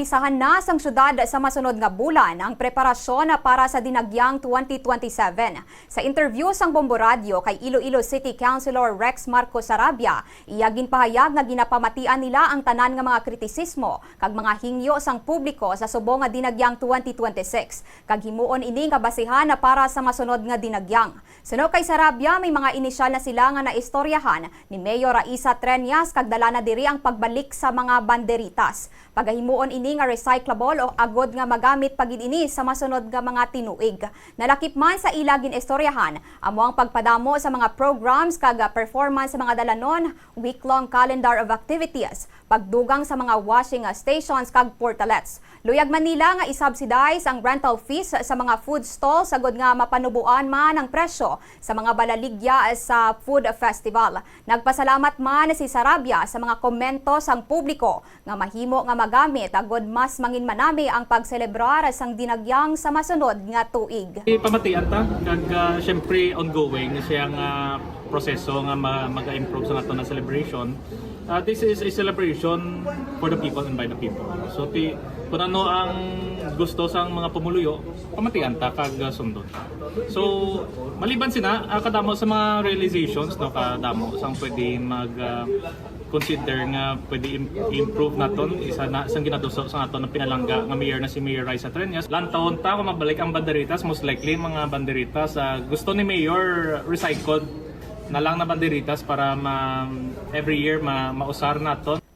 maumpisahan na sang syudad sa masunod nga bulan ang preparasyon para sa Dinagyang 2027. Sa interview sang Bombo Radio kay Iloilo City Councilor Rex Marcos Sarabia, iyagin pahayag nga ginapamatian nila ang tanan nga mga kritisismo kag mga hingyo sang publiko sa subong nga Dinagyang 2026. Kag himuon ini nga basihan na para sa masunod nga Dinagyang. Suno kay Sarabia, may mga inisyal na sila nga naistoryahan ni Mayor Raisa Treñas kag dala na diri ang pagbalik sa mga banderitas. Pagahimuon ini nga recyclable o agod nga magamit pagid ini sa masunod nga mga tinuig. Nalakip man sa ilagin istoryahan amo ang pagpadamo sa mga programs kag performance sa mga dalanon, week-long calendar of activities, pagdugang sa mga washing stations kag portalets. Luyag man nila nga isubsidize ang rental fees sa mga food stalls sagod nga mapanubuan man ang presyo sa mga balaligya sa food festival. Nagpasalamat man si Sarabia sa mga komento sang publiko nga mahimo nga magamit agod mas mangin manami ang pagselebrar sang Dinagyang sa masunod nga tuig. Pamatian ta kag syempre ongoing siya nga proseso nga mag-improve sa nato na celebration. This is a celebration for the people and by the people. So kung ano ang gusto sang mga pumuluyo, pamatian ta kag sundot. So maliban sina kadamo sa mga realizations no, kadamo sang pwede mag consider nga pwede improve naton isa na sang ginaduso sa naton ng pinalangga nga mayor na si Mayor Raisa Treñas. Lantawon ta kung mabalik ang banderitas, most likely mga banderitas gusto ni Mayor recycled na lang na banderitas para every year mausar naton.